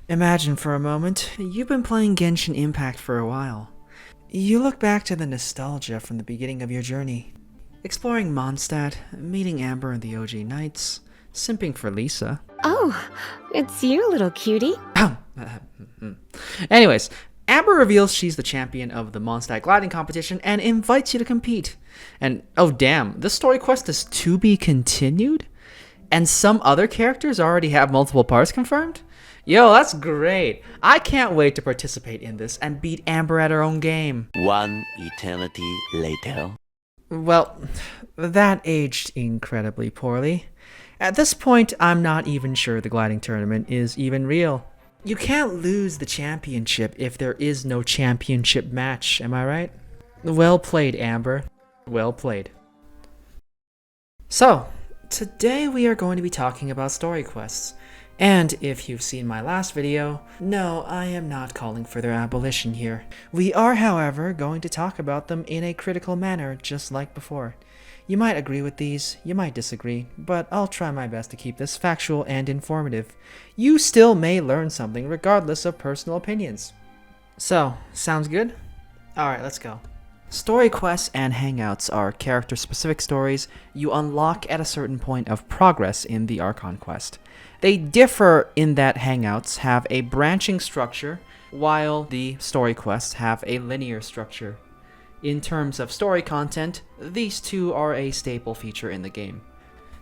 Imagine for a moment, you've been playing Genshin Impact for a while. You look back to the nostalgia from the beginning of your journey. Exploring Mondstadt, meeting Amber and the OG Knights, simping for Lisa. Oh, it's you, little cutie. Anyways, Amber reveals she's the champion of the Mondstadt gliding competition and invites you to compete. And oh damn, this story quest is to be continued? And some other characters already have multiple parts confirmed? Yo, that's great. I can't wait to participate in this and beat Amber at her own game. One eternity later. Well, that aged incredibly poorly. At this point, I'm not even sure the gliding tournament is even real. You can't lose the championship if there is no championship match, am I right? Well played, Amber. Well played. So, today we are going to be talking about story quests. And if you've seen my last video, no, I am not calling for their abolition here. We are, however, going to talk about them in a critical manner, just like before. You might agree with these, you might disagree, but I'll try my best to keep this factual and informative. You still may learn something regardless of personal opinions. So, sounds good? Alright, let's go. Story quests and hangouts are character-specific stories you unlock at a certain point of progress in the Archon quest. They differ in that hangouts have a branching structure, while the story quests have a linear structure. In terms of story content, these two are a staple feature in the game.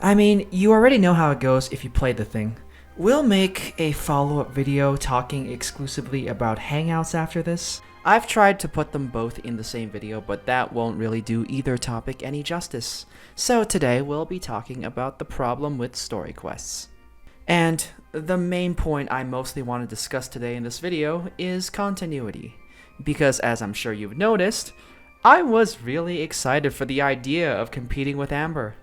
I mean, you already know how it goes if you play the thing. We'll make a follow-up video talking exclusively about hangouts after this. I've tried to put them both in the same video, but that won't really do either topic any justice. So today we'll be talking about the problem with story quests. And the main point I mostly want to discuss today in this video is continuity. Because as I'm sure you've noticed, I was really excited for the idea of competing with Amber.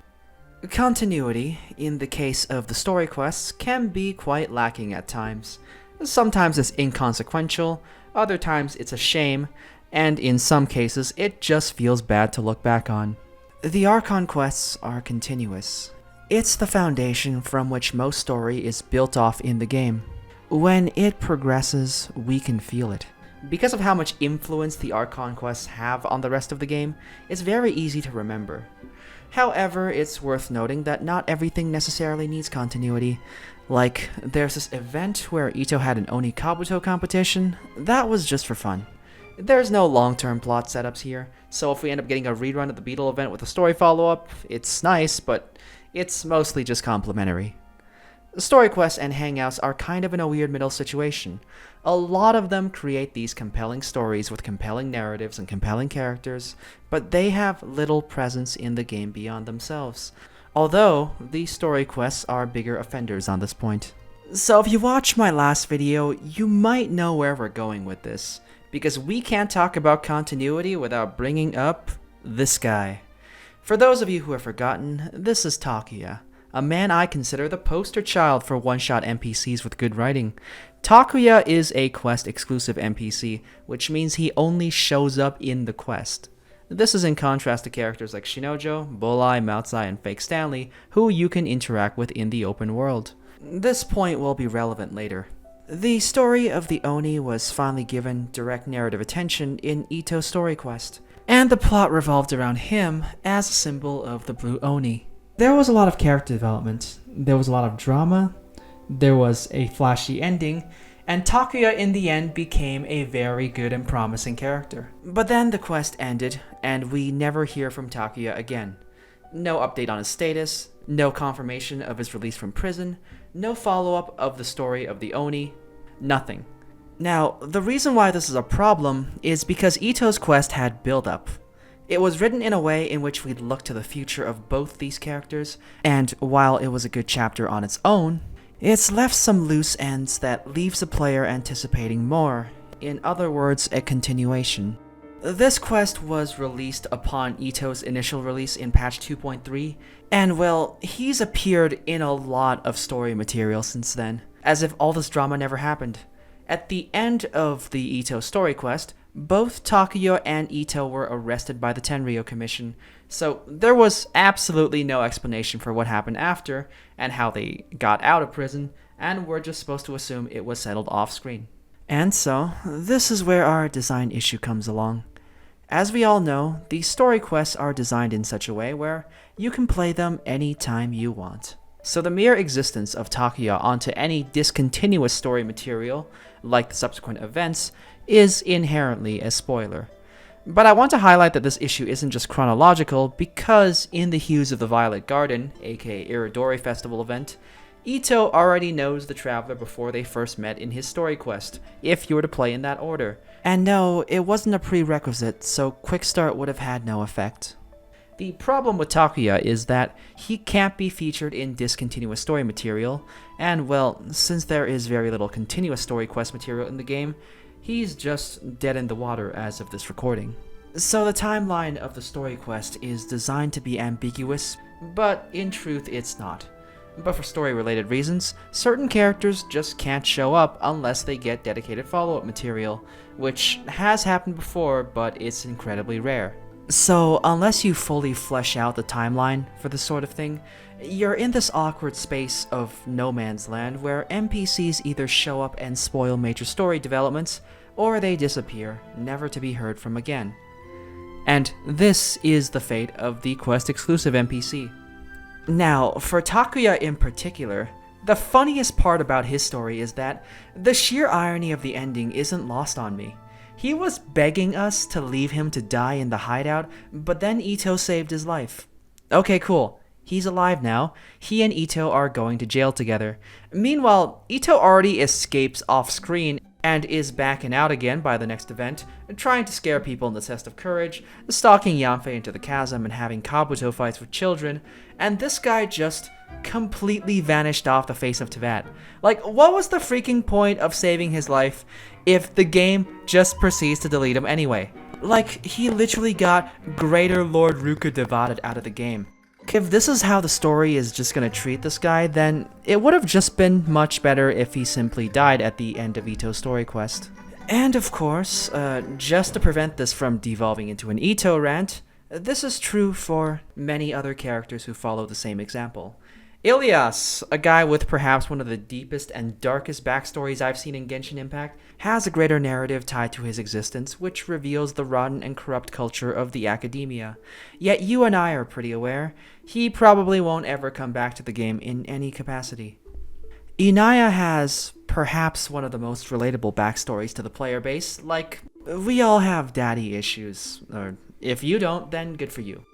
Continuity, in the case of the story quests, can be quite lacking at times. Sometimes it's inconsequential, other times it's a shame, and in some cases it just feels bad to look back on. The Archon quests are continuous. It's the foundation from which most story is built off in the game. When it progresses, we can feel it. Because of how much influence the Archon quests have on the rest of the game, it's very easy to remember. However, it's worth noting that not everything necessarily needs continuity. Like, there's this event where Ito had an Oni Kabuto competition. That was just for fun. There's no long-term plot setups here, so if we end up getting a rerun of the Beetle event with a story follow-up, it's nice, but it's mostly just complimentary. Story quests and hangouts are kind of in a weird middle situation. A lot of them create these compelling stories with compelling narratives and compelling characters, but they have little presence in the game beyond themselves. Although, these story quests are bigger offenders on this point. So if you watched my last video, you might know where we're going with this, because we can't talk about continuity without bringing up this guy. For those of you who have forgotten, this is Takuya, a man I consider the poster child for one-shot NPCs with good writing. Takuya is a quest-exclusive NPC, which means he only shows up in the quest. This is in contrast to characters like Shinojo, Bolai, Maotsai, and Fake Stanley, who you can interact with in the open world. This point will be relevant later. The story of the Oni was finally given direct narrative attention in Ito's story quest, and the plot revolved around him as a symbol of the Blue Oni. There was a lot of character development, there was a lot of drama, there was a flashy ending, and Takuya in the end became a very good and promising character. But then the quest ended, and we never hear from Takuya again. No update on his status, no confirmation of his release from prison, no follow-up of the story of the Oni, nothing. Now, the reason why this is a problem is because Ito's quest had build-up. It was written in a way in which we'd look to the future of both these characters, and while it was a good chapter on its own, it's left some loose ends that leaves the player anticipating more. In other words, a continuation. This quest was released upon Ito's initial release in patch 2.3, and well, he's appeared in a lot of story material since then, as if all this drama never happened. At the end of the Ito story quest, both Takuya and Ito were arrested by the Tenryou Commission, so there was absolutely no explanation for what happened after, and how they got out of prison, and we're just supposed to assume it was settled off-screen. And so, this is where our design issue comes along. As we all know, the story quests are designed in such a way where you can play them anytime you want. So the mere existence of Takuya onto any discontinuous story material, like the subsequent events, is inherently a spoiler. But I want to highlight that this issue isn't just chronological because in the Hues of the Violet Garden, aka Iridori Festival event, Ito already knows the Traveler before they first met in his story quest, if you were to play in that order. And no, it wasn't a prerequisite, so Quick Start would have had no effect. The problem with Takuya is that he can't be featured in discontinuous story material, and well, since there is very little continuous story quest material in the game, he's just dead in the water as of this recording. So the timeline of the story quest is designed to be ambiguous, but in truth it's not. But for story-related reasons, certain characters just can't show up unless they get dedicated follow-up material, which has happened before, but it's incredibly rare. So, unless you fully flesh out the timeline for this sort of thing, you're in this awkward space of no man's land where NPCs either show up and spoil major story developments, or they disappear, never to be heard from again. And this is the fate of the quest-exclusive NPC. Now, for Takuya in particular, the funniest part about his story is that the sheer irony of the ending isn't lost on me. He was begging us to leave him to die in the hideout, but then Ito saved his life. Okay, cool. He's alive now. He and Ito are going to jail together. Meanwhile, Ito already escapes off-screen and is backing out again by the next event, trying to scare people in the test of courage, stalking Yanfei into the chasm and having Kabuto fights with children, and this guy just completely vanished off the face of Teyvat. Like, what was the freaking point of saving his life if the game just proceeds to delete him anyway? Like, he literally got Greater Lord Ruka divided out of the game. If this is how the story is just gonna treat this guy, then it would have just been much better if he simply died at the end of Ito's story quest. And of course, just to prevent this from devolving into an Ito rant, this is true for many other characters who follow the same example. Ilias, a guy with perhaps one of the deepest and darkest backstories I've seen in Genshin Impact, has a greater narrative tied to his existence, which reveals the rotten and corrupt culture of the academia. Yet you and I are pretty aware, he probably won't ever come back to the game in any capacity. Inaya has perhaps one of the most relatable backstories to the player base, like, we all have daddy issues, or if you don't, then good for you.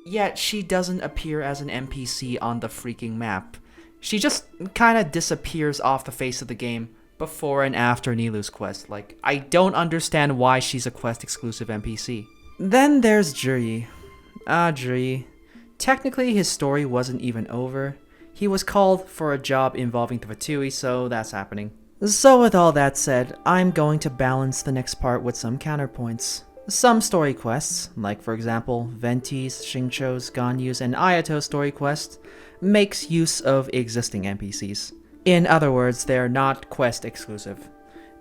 Yet she doesn't appear as an NPC on the freaking map. She just kinda disappears off the face of the game before and after Nilou's quest. Like, I don't understand why she's a quest-exclusive NPC. Then there's Juri. Juri. Technically, his story wasn't even over. He was called for a job involving the Fatui, so that's happening. So with all that said, I'm going to balance the next part with some counterpoints. Some story quests, like for example Venti's, Xingqiu's, Ganyu's, and Ayato's story quest, makes use of existing NPCs. In other words, they're not quest exclusive.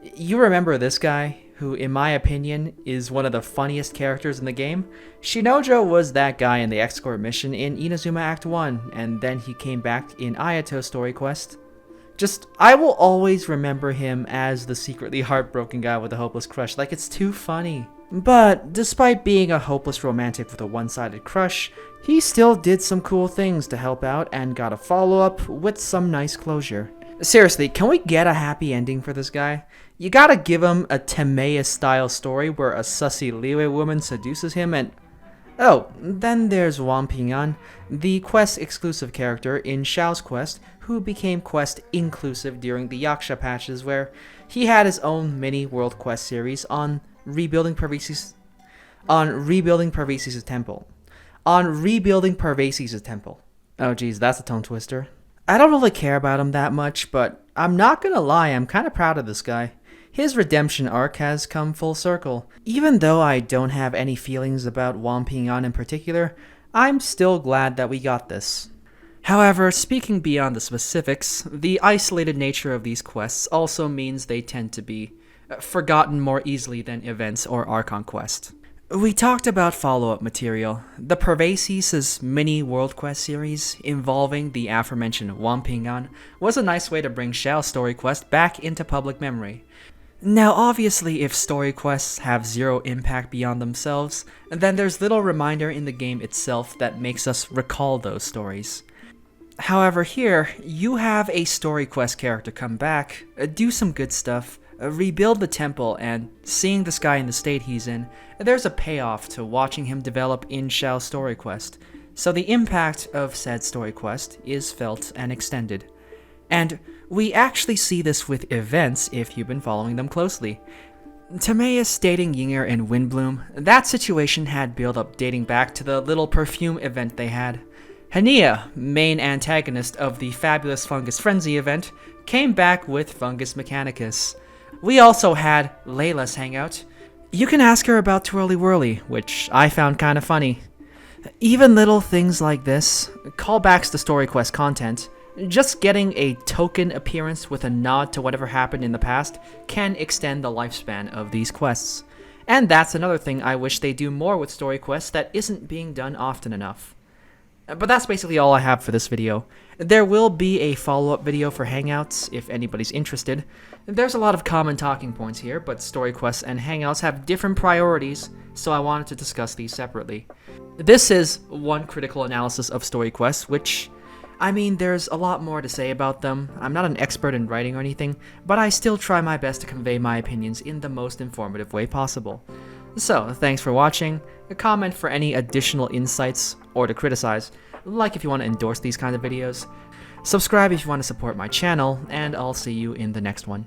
You remember this guy, who in my opinion is one of the funniest characters in the game? Shinojo was that guy in the escort mission in Inazuma Act 1, and then he came back in Ayato's story quest. I will always remember him as the secretly heartbroken guy with a hopeless crush, like it's too funny. But despite being a hopeless romantic with a one-sided crush, he still did some cool things to help out and got a follow-up with some nice closure. Seriously, can we get a happy ending for this guy? You gotta give him a Temeya-style story where a sussy Liyue woman seduces him and... Oh, then there's Wang Ping'an, the quest-exclusive character in Xiao's quest, who became quest-inclusive during the Yaksha patches where he had his own mini-world quest series on rebuilding Parvisi's temple. Oh geez, that's a tongue twister. I don't really care about him that much, but I'm not gonna lie, I'm kinda proud of this guy. His redemption arc has come full circle. Even though I don't have any feelings about Wang Ping'an in particular, I'm still glad that we got this. However, speaking beyond the specifics, the isolated nature of these quests also means they tend to be forgotten more easily than events or Archon Quest. We talked about follow-up material. The Pervasis' mini World Quest series involving the aforementioned Wampingan was a nice way to bring Xiao's story quest back into public memory. Now obviously if story quests have zero impact beyond themselves, then there's little reminder in the game itself that makes us recall those stories. However here, you have a story quest character come back, do some good stuff, rebuild the temple, and seeing this guy in the state he's in, there's a payoff to watching him develop in Xiao's story quest, so the impact of said story quest is felt and extended. And we actually see this with events if you've been following them closely. Timaeus dating Yinger and Windbloom, that situation had build-up dating back to the little perfume event they had. Hania, main antagonist of the Fabulous Fungus Frenzy event, came back with Fungus Mechanicus. We also had Layla's hangout. You can ask her about Twirly Whirly, which I found kinda funny. Even little things like this, callbacks to story quest content, just getting a token appearance with a nod to whatever happened in the past can extend the lifespan of these quests. And that's another thing I wish they do more with story quests that isn't being done often enough. But that's basically all I have for this video. There will be a follow-up video for Hangouts if anybody's interested. There's a lot of common talking points here, but story quests and Hangouts have different priorities, so I wanted to discuss these separately. This is one critical analysis of story quests, which, I mean, there's a lot more to say about them. I'm not an expert in writing or anything, but I still try my best to convey my opinions in the most informative way possible. So, thanks for watching. Comment for any additional insights or to criticize, like if you want to endorse these kinds of videos. Subscribe if you want to support my channel, and I'll see you in the next one.